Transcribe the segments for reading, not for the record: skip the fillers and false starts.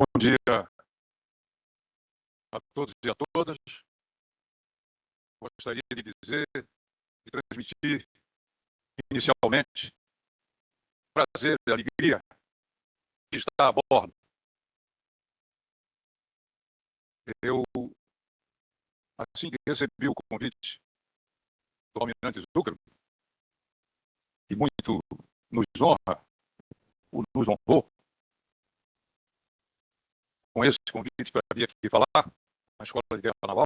Bom dia a todos e a todas. Gostaria de dizer e transmitir inicialmente prazer e alegria de estar a bordo. Eu, assim que recebi o convite do almirante Zuckerman, que muito nos honra, nos honrou com esse convite para vir aqui falar na Escola de Guerra Naval,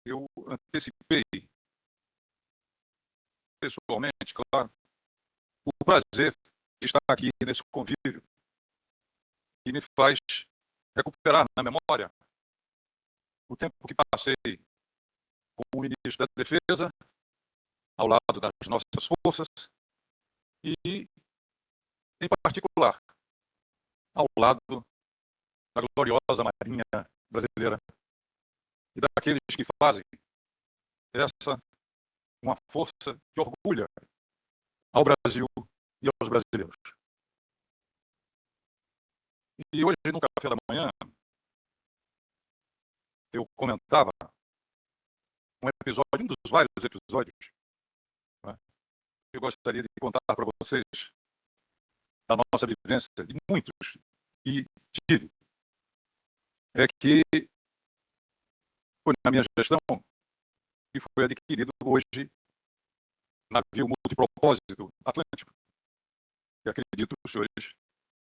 eu antecipei pessoalmente, claro, o prazer de estar aqui nesse convívio que me faz recuperar na memória o tempo que passei com o ministro da Defesa, ao lado das nossas forças, e, em particular, ao lado da gloriosa Marinha brasileira e daqueles que fazem essa uma força que orgulha ao Brasil e aos brasileiros. E hoje, no café da manhã, eu comentava um episódio, um dos vários episódios, né, que eu gostaria de contar para vocês da nossa vivência, de muitos, e tive, é que foi na minha gestão que foi adquirido hoje navio multipropósito Atlântico, que acredito que os senhores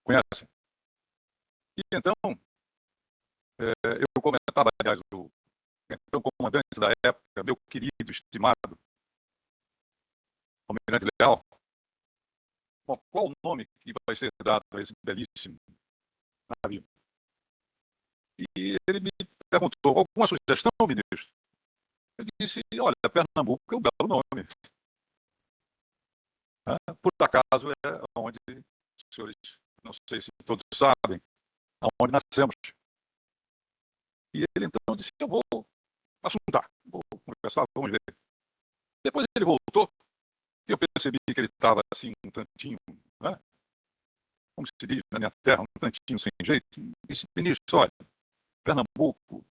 conhecem. E então, eu comentava, aliás, o então comandante da época, meu querido, estimado, almirante Leal, bom, qual o nome que vai ser dado a esse belíssimo navio? E ele me perguntou, alguma sugestão, ministro? Eu disse, olha, Pernambuco é um belo nome. Por acaso é onde, os senhores, não sei se todos sabem, aonde nascemos. E ele então disse, eu vou assuntar, vou conversar, vamos ver. Depois ele voltou, e eu percebi que ele estava assim, um tantinho, né? Como se diz na minha terra, um tantinho sem jeito. E disse, ministro, olha, Pernambuco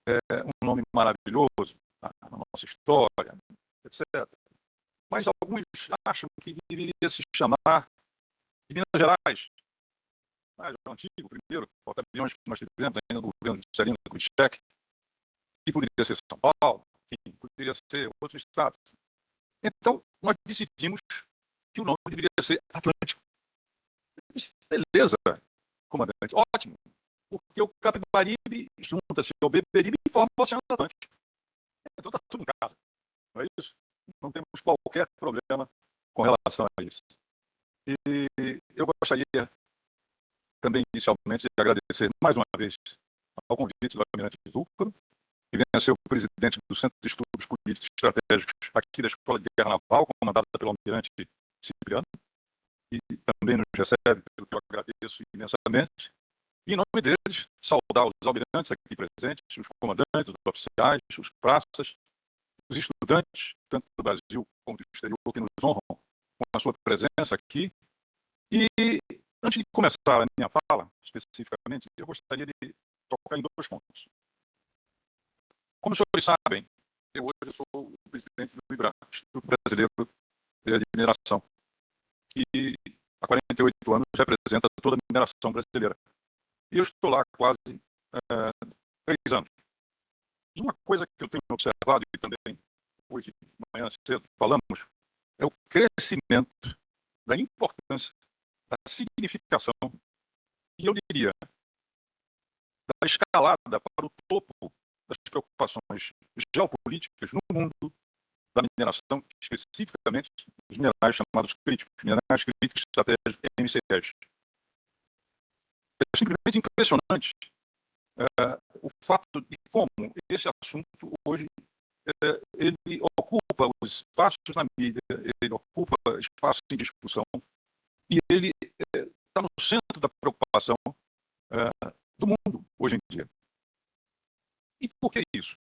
é um nome maravilhoso na nossa história, etc. Mas alguns acham que deveria se chamar de Minas Gerais. Mas o antigo, primeiro, porta-aviões que nós tivemos ainda no governo de Juscelino Kubitschek, que poderia ser São Paulo, que poderia ser outro estado. Então, nós decidimos que o nome deveria ser Atlântico. Eu disse, beleza, comandante, ótimo, porque o Capibaribe junta-se ao Beberibe e forma o Oceano Atlântico. Então está tudo em casa, não é isso? Não temos qualquer problema com relação a isso. E eu gostaria também, inicialmente, de agradecer mais uma vez ao convite do almirante Zuckerman, que vem a ser o presidente do Centro de Estudos Políticos e Estratégicos aqui da Escola de Guerra Naval, comandada pelo almirante Cipriano, e também nos recebe, pelo que eu agradeço imensamente. E, em nome deles, saudar os almirantes aqui presentes, os comandantes, os oficiais, os praças, os estudantes, tanto do Brasil como do exterior, que nos honram com a sua presença aqui. E, antes de começar a minha fala, especificamente, eu gostaria de tocar em dois pontos. Como os senhores sabem, eu hoje sou o presidente do IBRA, Instituto Brasileiro de Mineração, que há 48 anos representa toda a mineração brasileira. E eu estou lá há quase 3 anos. E uma coisa que eu tenho observado, e também hoje de manhã cedo falamos, é o crescimento da importância, da significação, e eu diria, da escalada para o topo das preocupações geopolíticas no mundo da mineração, especificamente dos minerais chamados críticos, minerais críticos estratégicos, MCEs. É simplesmente impressionante o fato de como esse assunto hoje ele ocupa os espaços na mídia, ele ocupa espaços em discussão e ele está no centro da preocupação do mundo hoje em dia. E por que isso?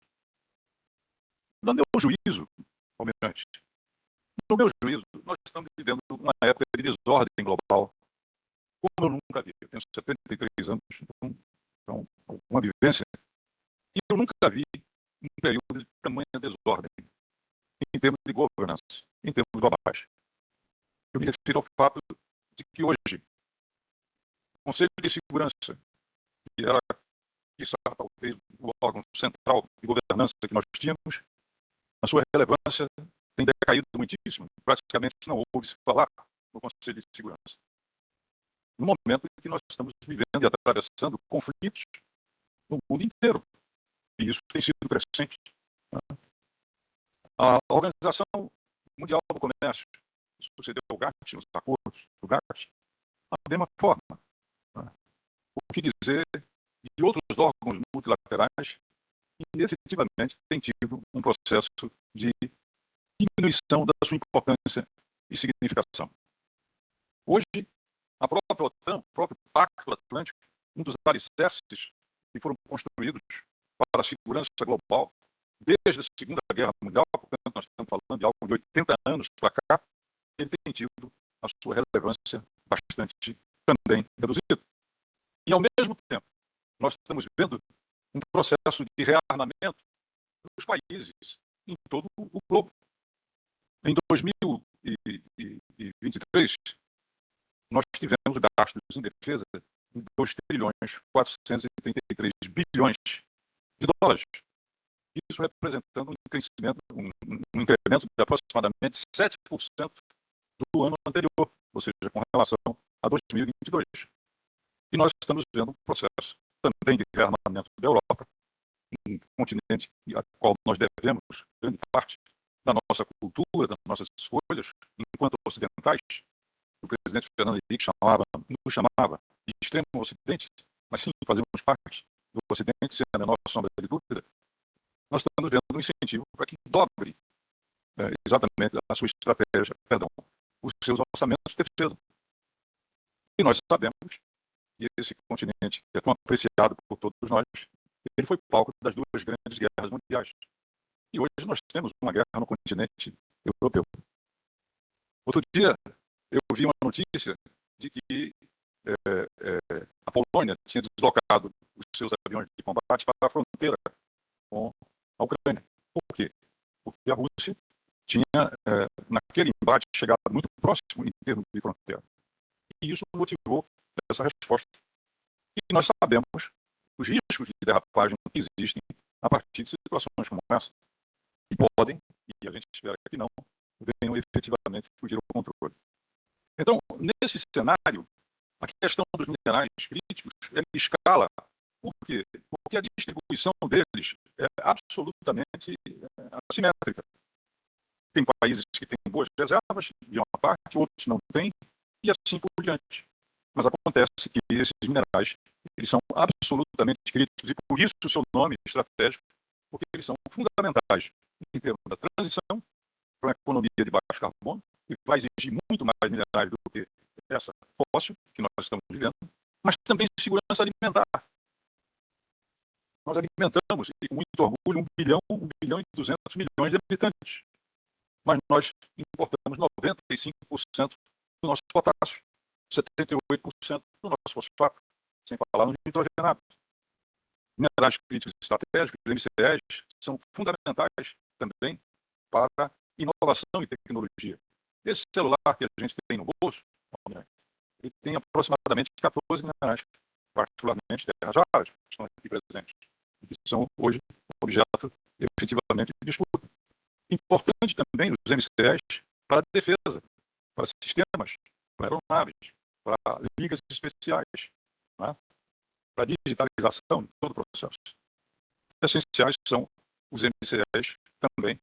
No meu juízo, almirante, no meu juízo, nós estamos vivendo uma época de desordem global, como eu nunca vi. Eu tenho 73 anos, então uma vivência, e eu nunca vi um período de tamanha desordem em termos de governança, em termos globais. Eu me refiro ao fato de que hoje o Conselho de Segurança, que era, quiçá, talvez, o órgão central de governança que nós tínhamos, a sua relevância tem decaído muitíssimo. Praticamente não ouve-se falar no Conselho de Segurança. No momento em que nós estamos vivendo e atravessando conflitos no mundo inteiro. E isso tem sido crescente. A Organização Mundial do Comércio sucedeu ao GATT, os acordos do GATT, da mesma forma. O que dizer de outros órgãos multilaterais que efetivamente têm tido um processo de diminuição da sua importância e significação. Hoje, a própria OTAN, o próprio Pacto Atlântico, um dos alicerces que foram construídos para a segurança global desde a Segunda Guerra Mundial, portanto nós estamos falando de algo de 80 anos para cá, ele tem tido a sua relevância bastante também reduzida. E, ao mesmo tempo, nós estamos vendo um processo de rearmamento dos países em todo o globo. Em 2023, nós tivemos gastos em defesa de 2 trilhões 433 bilhões de dólares. Isso representando um crescimento, um incremento de aproximadamente 7% do ano anterior, ou seja, com relação a 2022. E nós estamos vendo um processo também de rearmamento da Europa, um continente a qual nós devemos grande parte da nossa cultura, das nossas escolhas, enquanto ocidentais. O presidente Fernando Henrique nos chamava de extremo ocidente, mas sim fazemos parte do ocidente, sem a menor sombra de dúvida. Nós estamos vendo um incentivo para que dobre exatamente a sua estratégia, os seus orçamentos de defesa. E nós sabemos que esse continente, que é tão apreciado por todos nós, ele foi palco das 2 grandes guerras mundiais. E hoje nós temos uma guerra no continente europeu. Outro dia, eu vi uma notícia de que a Polônia tinha deslocado os seus aviões de combate para a fronteira com a Ucrânia. Por quê? Porque a Rússia tinha, naquele embate, chegado muito próximo em termos de fronteira. E isso motivou essa resposta. E nós sabemos os riscos de derrapagem que existem a partir de situações como essa, que podem, e a gente espera que não, venham efetivamente fugir ao controle. Então, nesse cenário, a questão dos minerais críticos é em escala. Por quê? Porque a distribuição deles é absolutamente assimétrica. Tem países que têm boas reservas, de uma parte, outros não têm, e assim por diante. Mas acontece que esses minerais eles são absolutamente críticos, e por isso o seu nome é estratégico, porque eles são fundamentais em termos da transição para uma economia de baixo carbono, que vai exigir muito mais minerais do que essa fóssil que nós estamos vivendo, mas também segurança alimentar. Nós alimentamos, e com muito orgulho, 1 bilhão e 200 milhões de habitantes. Mas nós importamos 95% do nosso potássio, 78% do nosso fosfato, sem falar nos nitrogenados. Minerais críticos estratégicos, MCEs, são fundamentais também para inovação e tecnologia. Esse celular que a gente tem no bolso, ele tem aproximadamente 14 minerais, particularmente terras raras, que estão aqui presentes, e que são hoje objeto efetivamente de disputa. Importante também os MCEs para a defesa, para sistemas, para aeronaves, para ligas especiais, né? Para a digitalização de todo o processo. Essenciais são os MCEs também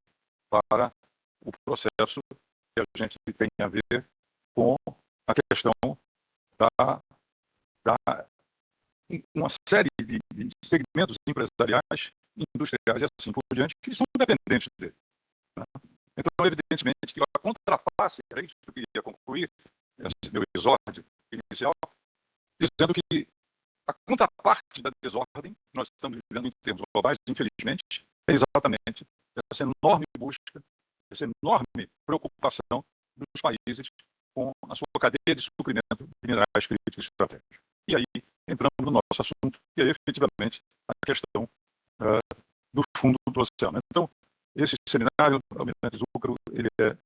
para o processo que a gente tem a ver com a questão da uma série de segmentos empresariais, industriais e assim por diante, que são dependentes dele. Né? Então, evidentemente, que a contraface, era isso que eu queria concluir, esse meu exórdio inicial, dizendo que a contraparte da desordem que nós estamos vivendo em termos globais, infelizmente, é exatamente essa enorme busca, essa enorme preocupação dos países com a sua cadeia de suprimento de minerais críticos estratégicos. E aí entramos no nosso assunto, que é efetivamente a questão do fundo do oceano. Então, esse seminário, Almirante Zúcaro, ele é,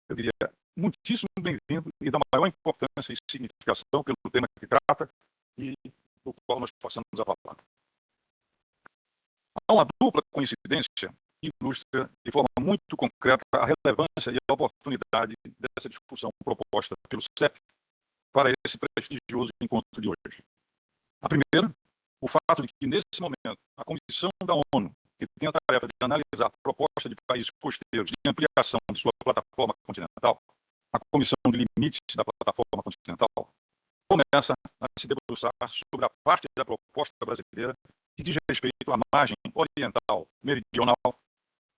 eu diria, muitíssimo bem-vindo e da maior importância e significação pelo tema que trata e do qual nós passamos a falar. Há uma dupla coincidência que ilustra de forma muito concreta a relevância e a oportunidade dessa discussão proposta pelo CEP para esse prestigioso encontro de hoje. A primeira, o fato de que, nesse momento, a Comissão da ONU, que tem a tarefa de analisar a proposta de países costeiros de ampliação de sua plataforma continental, a Comissão de Limites da Plataforma Continental, começa a se debruçar sobre a parte da proposta brasileira que diz respeito à margem oriental meridional,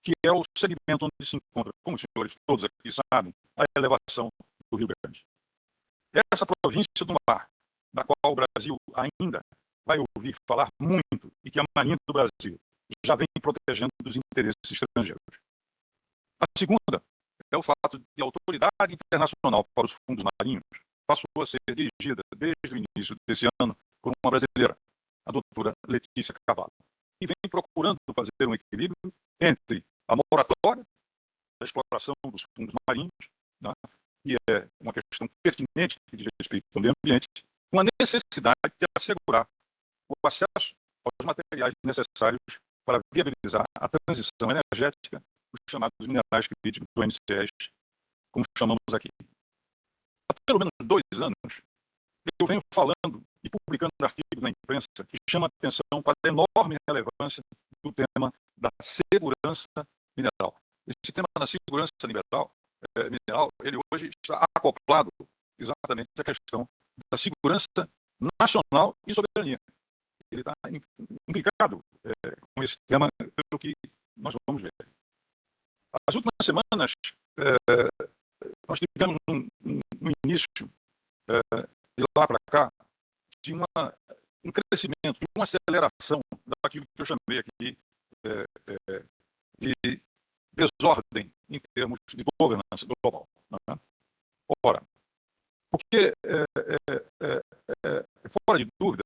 que é o segmento onde se encontra, como os senhores todos aqui sabem, a elevação do Rio Grande. Essa província do mar, da qual o Brasil ainda vai ouvir falar muito e que a Marinha do Brasil já vem protegendo dos interesses estrangeiros. A segunda é o fato de que a autoridade internacional para os fundos marinhos passou a ser dirigida desde o início desse ano por uma brasileira, a doutora Letícia Carvalho, e vem procurando fazer um equilíbrio entre a moratória da exploração dos fundos marinhos, né, que é uma questão pertinente que diz respeito ao meio ambiente, com a necessidade de assegurar o acesso aos materiais necessários para viabilizar a transição energética dos chamados minerais críticos do MCS, como chamamos aqui. Há pelo menos 2 anos, eu venho falando e publicando artigos na imprensa que chamam a atenção para a enorme relevância do tema da segurança mineral. Esse tema da segurança mineral, ele hoje está acoplado exatamente à questão da segurança nacional e soberania. Ele está implicado com esse tema, pelo que nós vamos ver. As últimas semanas, nós tivemos um início, de lá para cá, de um crescimento, de uma aceleração daquilo que eu chamei aqui de desordem em termos de governança global. Né? Ora, porque é fora de dúvida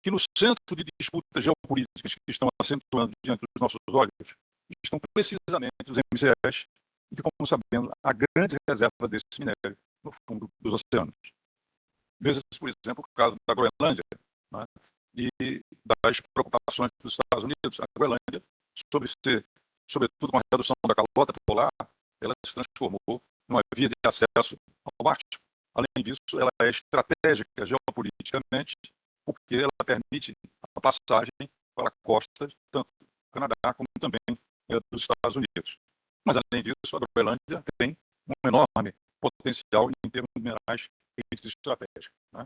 que no centro de disputas geopolíticas que estão acentuando diante dos nossos olhos estão precisamente os MCS, e que, como sabemos, a grande reserva desse minério no fundo dos oceanos. Veja-se, por exemplo, o caso da Groenlândia, né, e das preocupações dos Estados Unidos. A Groenlândia, sobretudo com a redução da calota polar, ela se transformou numa via de acesso ao Ártico. Além disso, ela é estratégica geopoliticamente, porque ela permite a passagem para costas, tanto do Canadá como também dos Estados Unidos. Mas, além disso, a Groenlândia tem um enorme potencial em termos de minerais críticos estratégicos. Né?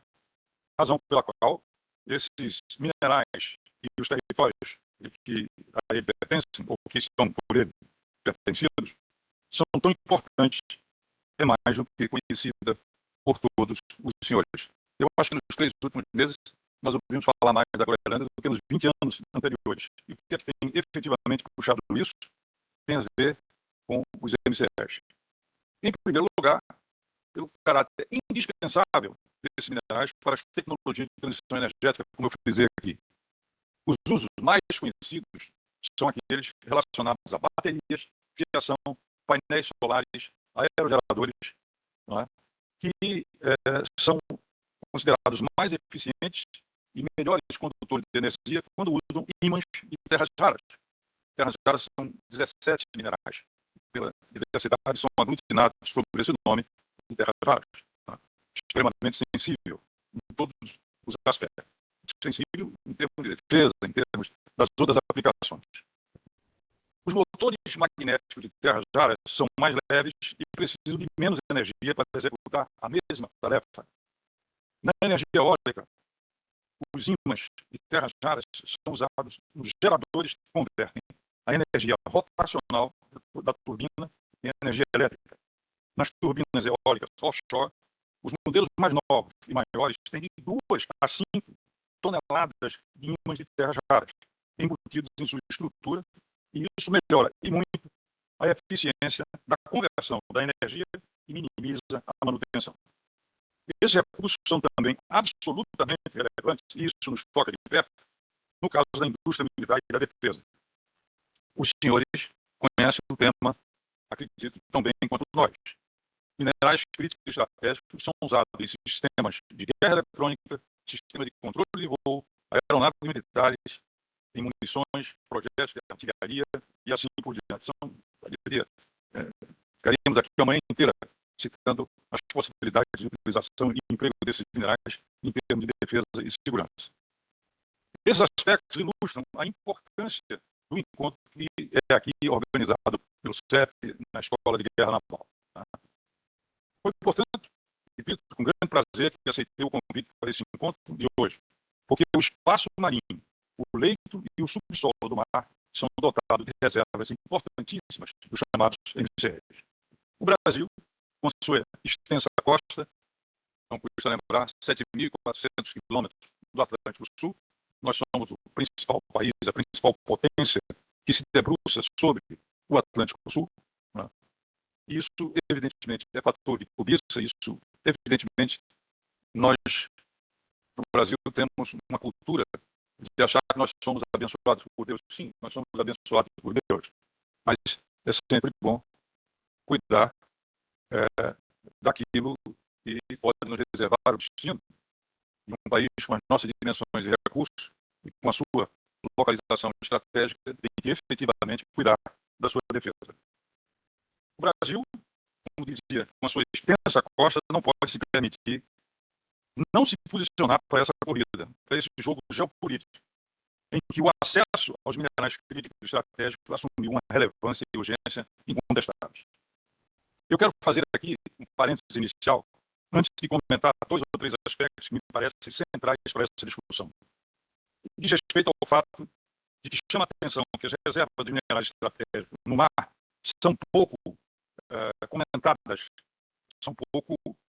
Razão pela qual esses minerais e os territórios que a ele pertencem, ou que estão por ele pertencidos, são tão importantes, é mais do que conhecida por todos os senhores. Eu acho que nos 3 últimos meses nós ouvimos falar mais da Groenlândia do que nos 20 anos anteriores. E o que tem efetivamente puxado isso tem a ver com os MCS. Em primeiro lugar, pelo caráter indispensável desses minerais para as tecnologias de transição energética, como eu frisei aqui. Os usos mais conhecidos são aqueles relacionados a baterias, fiação, painéis solares, aerogeradores, não é? Que são considerados mais eficientes e melhores condutores de energia quando usam ímãs de terras raras. Terras raras são 17 minerais. Pela diversidade, são aglutinados sob esse nome de terras raras. Tá? Extremamente sensível em todos os aspectos. Sensível em termos de defesa, em termos das outras aplicações. Os motores magnéticos de terras raras são mais leves e precisam de menos energia para executar a mesma tarefa. Na energia eólica, os ímãs de terras raras são usados nos geradores que convertem a energia rotacional da turbina em energia elétrica. Nas turbinas eólicas offshore, os modelos mais novos e maiores têm de 2 a 5 toneladas de ímãs de terras raras embutidos em sua estrutura, e isso melhora e muito a eficiência da conversão da energia e minimiza a manutenção. Esses recursos são também absolutamente relevantes, e isso nos toca de perto, no caso da indústria militar e da defesa. Os senhores conhecem o tema, acredito, tão bem quanto nós. Minerais críticos e estratégicos são usados em sistemas de guerra eletrônica, sistema de controle de voo, aeronaves militares, em munições, projetos de artilharia e assim por diante. Ficaríamos aqui a manhã inteira citando as possibilidades de utilização e emprego desses minerais em termos de defesa e segurança. Esses aspectos ilustram a importância do encontro que é aqui organizado pelo CEP na Escola de Guerra Naval. Foi, portanto, repito, com grande prazer que aceitei o convite para esse encontro de hoje, porque o espaço marinho, o leito e o subsolo do mar são dotados de reservas importantíssimas dos chamados MCRs. O Brasil, com sua extensa costa, não custa lembrar, 7.400 quilômetros do Atlântico Sul, nós somos o principal país, a principal potência que se debruça sobre o Atlântico Sul. Né? Isso, evidentemente, é fator de cobiça, isso, evidentemente, nós, no Brasil, temos uma cultura de achar que nós somos abençoados por Deus. Sim, nós somos abençoados por Deus, mas é sempre bom cuidar daquilo que pode nos reservar o destino de um país com as nossas dimensões e recursos e com a sua localização estratégica, tem que efetivamente cuidar da sua defesa. O Brasil, como dizia, com a sua extensa costa, não pode se permitir não se posicionar para essa corrida, para esse jogo geopolítico, em que o acesso aos minerais críticos e estratégicos assumiu uma relevância e urgência incontestáveis. Eu quero fazer aqui um parênteses inicial, antes de comentar 2 ou 3 aspectos que me parecem centrais para essa discussão. Diz respeito ao fato de que chama a atenção que as reservas de minerais estratégicos no mar são pouco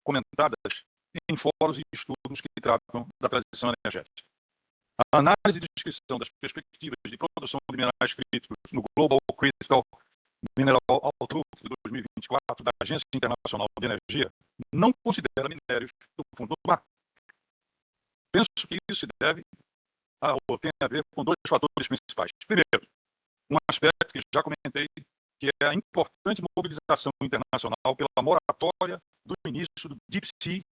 comentadas em fóruns e estudos que tratam da transição energética. A análise de descrição das perspectivas de produção de minerais críticos no Global Critical Mineral Outlook de 2024 da Agência Internacional de Energia não considera minérios do fundo do mar. Penso que isso se deve ou tem a ver com 2 fatores principais. Primeiro, um aspecto que já comentei, que é a importante mobilização internacional pela moratória do início do Deep Sea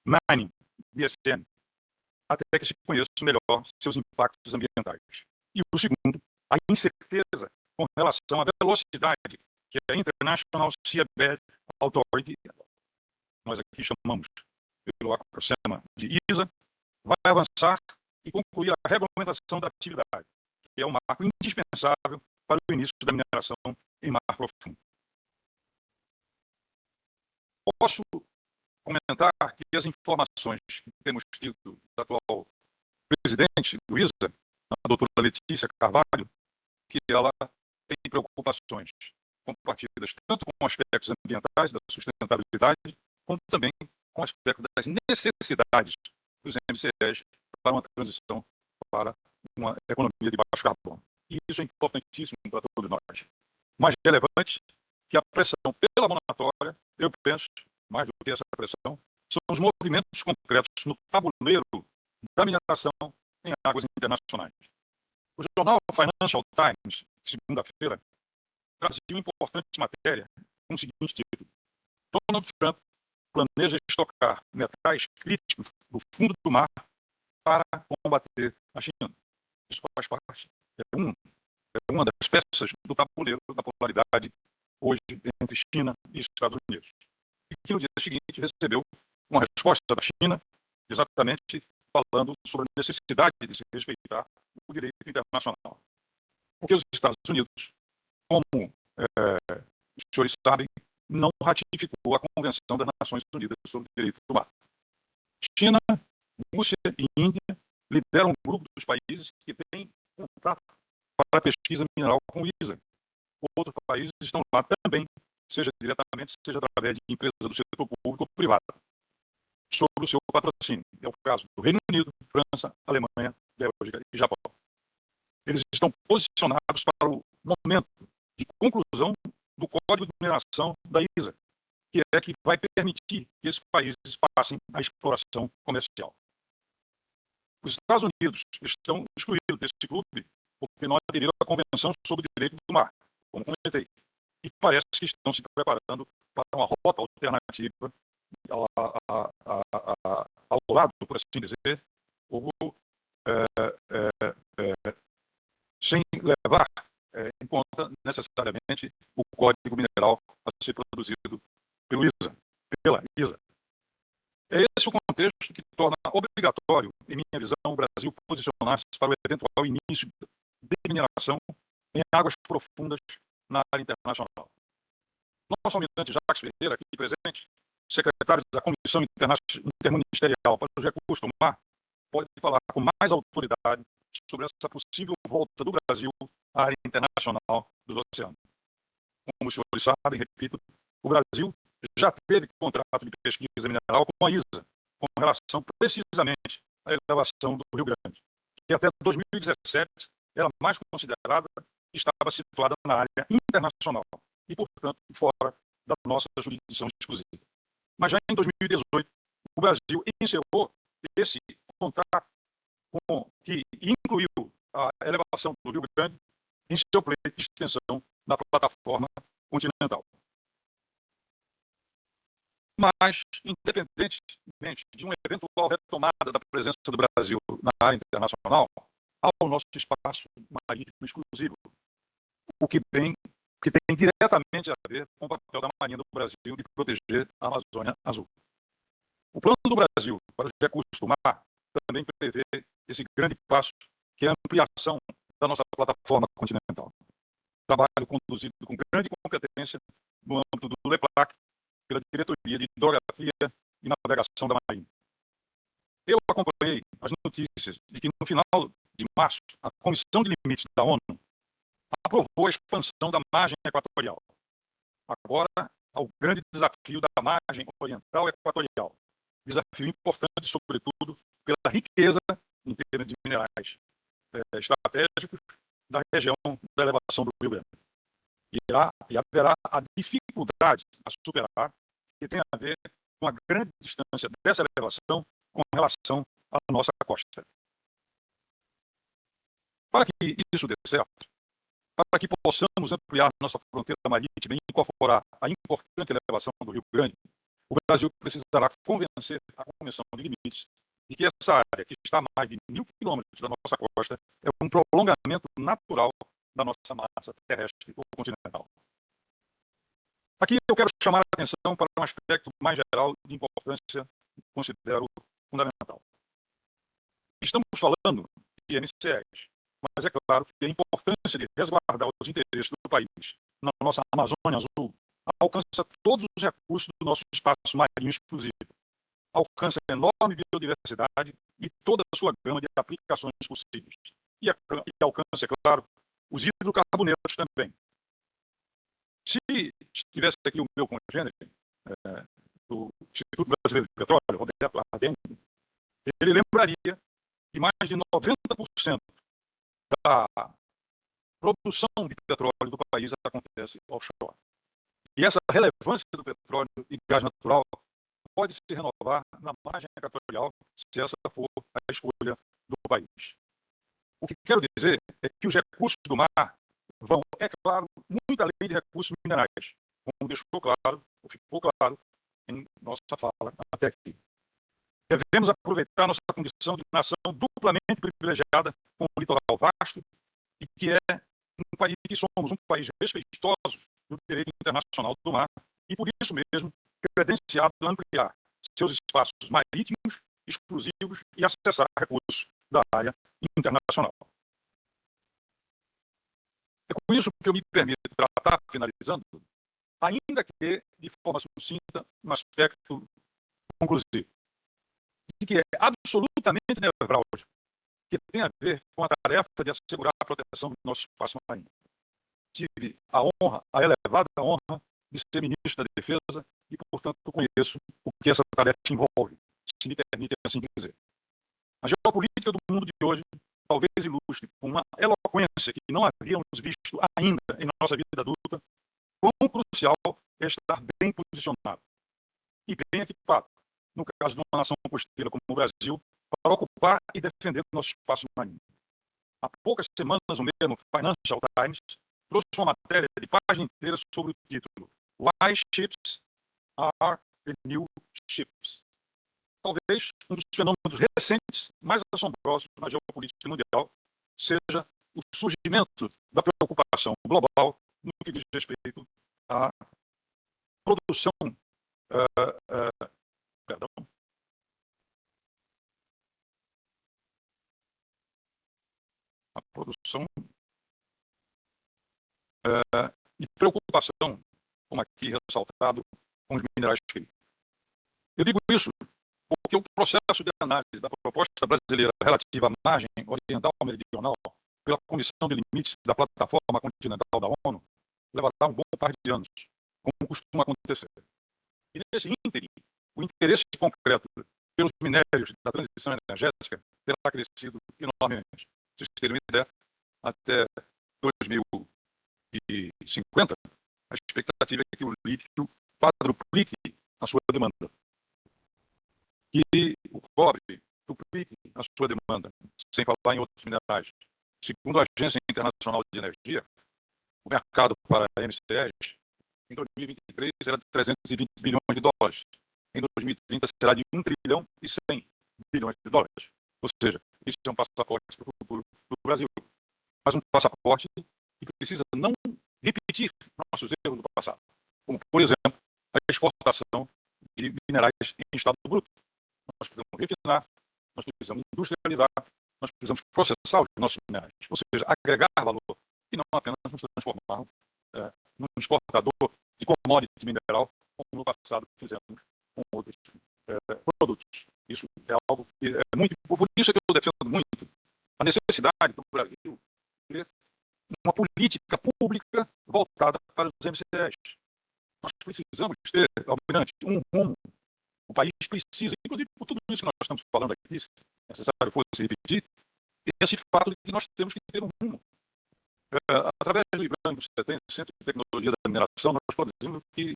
Mining, DSM, até que se conheçam melhor seus impactos ambientais. E o segundo, a incerteza com relação à velocidade que a International Seabed Authority, nós aqui chamamos pelo acrônimo de ISA, vai avançar e concluir a regulamentação da atividade, que é um marco indispensável para o início da mineração em mar profundo. Posso comentar que as informações que temos tido da atual presidente do ISA, a doutora Letícia Carvalho, que ela tem preocupações compartilhadas tanto com aspectos ambientais, da sustentabilidade, como também com aspectos das necessidades dos MCEs para uma transição para uma economia de baixo carbono. E isso é importantíssimo para todos nós. Mais relevante que a pressão pela moratória, eu penso, mais do que essa pressão, são os movimentos concretos no tabuleiro da mineração em águas internacionais. O jornal Financial Times, segunda-feira, traz uma importante matéria com o seguinte título: Donald Trump planeja estocar metais críticos do fundo do mar para combater a China. Isso faz parte, é uma das peças do tabuleiro da polaridade hoje entre China e Estados Unidos. E que no dia seguinte recebeu uma resposta da China, exatamente falando sobre a necessidade de se respeitar o direito internacional. Porque os Estados Unidos, como os senhores sabem, não ratificou a Convenção das Nações Unidas sobre o Direito do Mar. China, Rússia e Índia lideram um grupo dos países que têm contrato para a pesquisa mineral com o ISA. Outros países estão lá também, seja diretamente, seja através de empresas do setor público ou privado, sobre o seu patrocínio. É o caso do Reino Unido, França, Alemanha, Bélgica e Japão. Eles estão posicionados para o momento de conclusão do Código de Mineração da ISA, que é que vai permitir que esses países passem à exploração comercial. Os Estados Unidos estão excluídos desse clube porque não aderiram à Convenção sobre o Direito do Mar, como comentei, e parece que estão se preparando para uma rota alternativa ao lado, por assim dizer, ou sem levar em conta necessariamente o código mineral a ser produzido pela ISA. É esse o contexto que torna obrigatório, em minha visão, o Brasil posicionar-se para o eventual início de mineração em águas profundas na área internacional. Nosso almirante Jacques Ferreira, aqui presente, secretário da Comissão Interministerial para os Recursos do Mar, pode falar com mais autoridade sobre essa possível volta do Brasil à área internacional do oceano. Como os senhores sabem, repito, o Brasil já teve contrato de pesquisa mineral com a ISA, com relação precisamente à elevação do Rio Grande, que até 2017 era mais considerada e estava situada na área internacional e, portanto, fora da nossa jurisdição exclusiva. Mas já em 2018, o Brasil encerrou esse contrato que incluiu a elevação do Rio Grande em seu pleito de extensão da plataforma continental. Mas, independentemente de uma eventual retomada da presença do Brasil na área internacional, ao nosso espaço marítimo exclusivo, o que tem diretamente a ver com o papel da Marinha do Brasil de proteger a Amazônia Azul. O plano do Brasil para os recursos do mar também prevê esse grande passo, que é a ampliação da nossa plataforma continental. Trabalho conduzido com grande competência no âmbito do LEPLAC, pela Diretoria de Hidrografia e Navegação da Marinha. Eu acompanhei as notícias de que, no final de março, a Comissão de Limites da ONU aprovou a expansão da margem equatorial. Agora, ao grande desafio da margem oriental equatorial. Desafio importante, sobretudo, pela riqueza em termos de minerais estratégicos da região da elevação do Rio Grande. E haverá a dificuldade a superar, que tem a ver com a grande distância dessa elevação com relação à nossa costa. Para que isso dê certo, para que possamos ampliar nossa fronteira marítima e incorporar a importante elevação do Rio Grande, o Brasil precisará convencer a Comissão de Limites de que essa área, que está a mais de 1.000 quilômetros da nossa costa, é um prolongamento natural da nossa massa terrestre ou continental. Aqui eu quero chamar a atenção para um aspecto mais geral de importância que considero fundamental. Estamos falando de MCEs, mas é claro que a importância de resguardar os interesses do país na nossa Amazônia Azul alcança todos os recursos do nosso espaço marinho exclusivo, alcança a enorme biodiversidade e toda a sua gama de aplicações possíveis. E alcança, é claro, os hidrocarbonetos também. Se estivesse aqui o meu congênere do Instituto Brasileiro de Petróleo, Roberto Ardenne, ele lembraria que mais de 90% da produção de petróleo do país acontece offshore. E essa relevância do petróleo e gás natural pode se renovar na margem equatorial, se essa for a escolha do país. O que quero dizer é que os recursos do mar vão, é claro, muito além de recursos minerais, como ficou claro em nossa fala até aqui. Devemos aproveitar nossa condição de nação duplamente privilegiada, com um litoral vasto, e que é um país que somos um país respeitoso do direito internacional do mar, e por isso mesmo credenciado a ampliar seus espaços marítimos exclusivos e acessar recursos da área internacional. É com isso que eu me permito tratar, finalizando, ainda que de forma sucinta, um aspecto conclusivo, de que é absolutamente nevrálgico, que tem a ver com a tarefa de assegurar a proteção do nosso espaço marinho. Tive a elevada honra de ser ministro da Defesa e, portanto, conheço o que essa tarefa envolve, se me permite assim dizer. A geopolítica do mundo de hoje talvez ilustre com uma eloquência que não havíamos visto ainda em nossa vida adulta, quão crucial é estar bem posicionado e bem equipado, no caso de uma nação costeira como o Brasil, para ocupar e defender nosso espaço marinho. Há poucas semanas, o mesmo Financial Times trouxe uma matéria de página inteira sobre o título Why Ships Are the New Ships. Talvez um dos fenômenos recentes mais assombrosos na geopolítica mundial seja o surgimento da preocupação global no que diz respeito à produção, perdão, a produção e preocupação, como aqui ressaltado, com os minerais críticos. Eu digo isso porque o processo de análise da proposta brasileira relativa à margem oriental meridional pela Comissão de Limites da Plataforma Continental da ONU levará um bom par de anos, como costuma acontecer. E nesse ínterim, o interesse concreto pelos minérios da transição energética terá crescido enormemente. Vocês terem uma ideia, até 2050, a expectativa é que o lítio quadruplique a sua demanda, que o cobre duplique a sua demanda, sem falar em outros minerais. Segundo a Agência Internacional de Energia, o mercado para MCEs em 2023 era de 320 bilhões de dólares. Em 2030 será de 1 trilhão e 100 bilhões de dólares. Ou seja, isso é um passaporte para o futuro do Brasil. Mas um passaporte que precisa não repetir nossos erros do passado. Como, por exemplo, a exportação de minerais em estado bruto. Nós precisamos refinar, nós precisamos industrializar, nós precisamos processar os nossos minerais. Ou seja, agregar valor e não apenas nos transformar num exportador de commodity mineral, como no passado fizemos com outros produtos. Isso é algo que é muito... Por isso é que eu defendo muito a necessidade do Brasil ter uma política pública voltada para os MCEs. Nós precisamos ter, Almirante, um rumo. O país precisa, inclusive por tudo isso que nós estamos falando aqui, se necessário fosse repetir, esse fato de que nós temos que ter um rumo. Através do IBAN, do CETEM, Centro de Tecnologia da Mineração, nós podemos que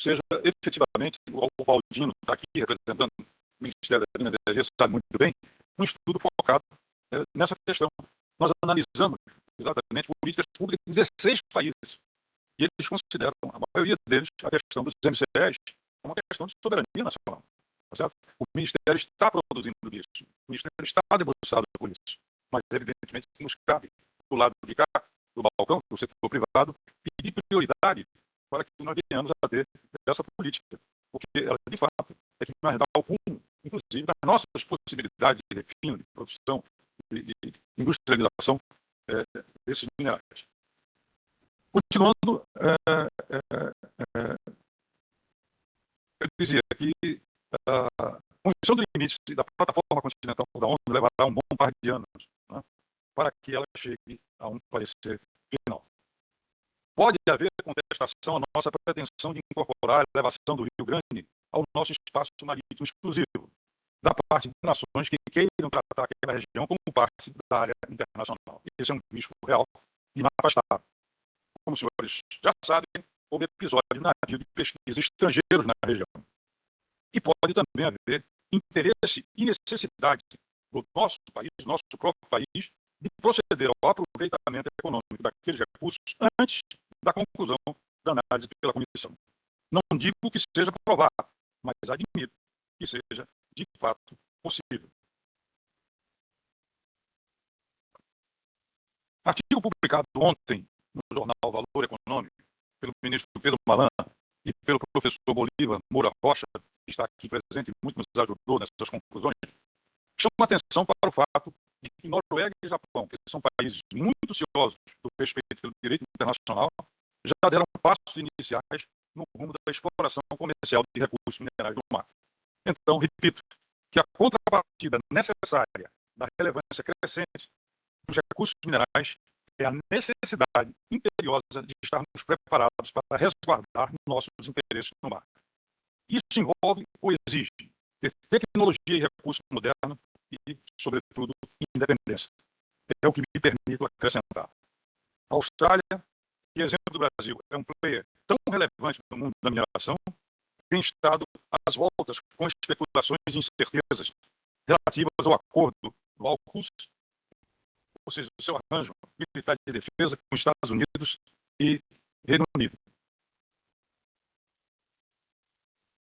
seja efetivamente, o Valdino está aqui representando o Ministério da Energia, sabe muito bem, um estudo focado nessa questão. Nós analisamos exatamente políticas públicas em 16 países e eles consideram, a maioria deles, a questão dos MCEs uma questão de soberania nacional. Tá certo? O Ministério está produzindo isso, o Ministério está debruçado por isso, mas evidentemente nos cabe do lado de cá, do balcão, do setor privado, pedir prioridade para que nós venhamos a ter essa política, porque ela, de fato, é que nos dá o rumo, inclusive, das nossas possibilidades de refino, de produção, de industrialização desses minerais. Continuando, eu dizia que a Comissão de Limites da Plataforma Continental da ONU levará um bom par de anos, né, para que ela chegue a um parecer final. Pode haver contestação à nossa pretensão de incorporar a elevação do Rio Grande ao nosso espaço marítimo exclusivo, da parte de nações que queiram tratar aquela região como parte da área internacional. Esse é um risco real e inafastável. Como os senhores já sabem, houve episódio de navio de pesquisa estrangeiros na região. E pode também haver interesse e necessidade do nosso país, do nosso próprio país, de proceder ao aproveitamento econômico daqueles recursos antes da conclusão da análise pela comissão. Não digo que seja provado, mas admito que seja, de fato, possível. Artigo publicado ontem no jornal Valor Econômico pelo ministro Pedro Malan e pelo professor Bolívar Moura Rocha, que está aqui presente e muito nos ajudou nessas conclusões, chama atenção para o fato de que Noruega e Japão, que são países muito ciosos do respeito pelo direito internacional, já deram passos iniciais no rumo da exploração comercial de recursos minerais do mar. Então, repito, que a contrapartida necessária da relevância crescente dos recursos minerais é a necessidade imperiosa de estarmos preparados para resguardar nossos interesses no mar. Isso envolve ou exige ter tecnologia e recurso moderno e, sobretudo, independência. É o que me permito acrescentar. A Austrália, que exemplo do Brasil, é um player tão relevante no mundo da mineração tem estado às voltas com especulações e incertezas relativas ao acordo do AUKUS, ou seja, o seu arranjo militar de defesa com os Estados Unidos e Reino Unido.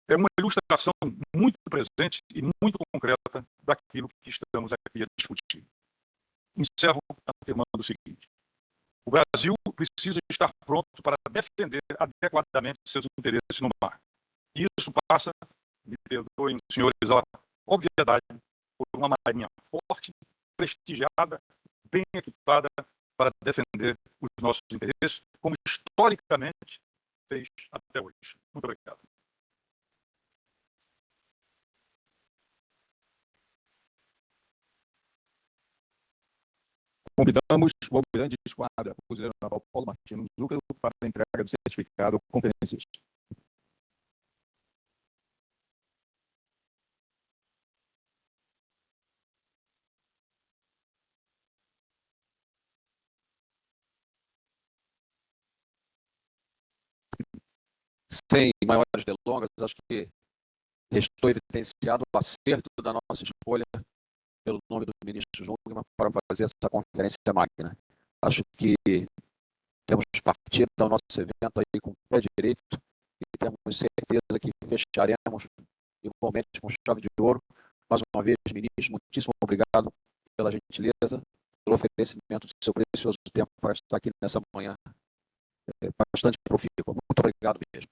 É uma ilustração muito presente e muito concreta daquilo que estamos aqui a discutir. Encerro afirmando o seguinte: o Brasil precisa estar pronto para defender adequadamente seus interesses no mar. E isso passa, me perdoem os senhores a obviedade, por uma marinha forte, prestigiada, bem equipada para defender os nossos interesses, como historicamente fez até hoje. Muito obrigado. Convidamos o almirante de esquadra, o fuzileiro naval Paulo Martino Zúcaro, para a entrega do certificado conferencista. Sem maiores delongas, acho que restou evidenciado o acerto da nossa escolha pelo nome do ministro Jungmann para fazer essa conferência magna. Acho que temos partido ao nosso evento aí com o pé direito e temos certeza que fecharemos igualmente com chave de ouro. Mais uma vez, ministro, muitíssimo obrigado pela gentileza, pelo oferecimento do seu precioso tempo para estar aqui nessa manhã bastante profícua. Muito obrigado mesmo.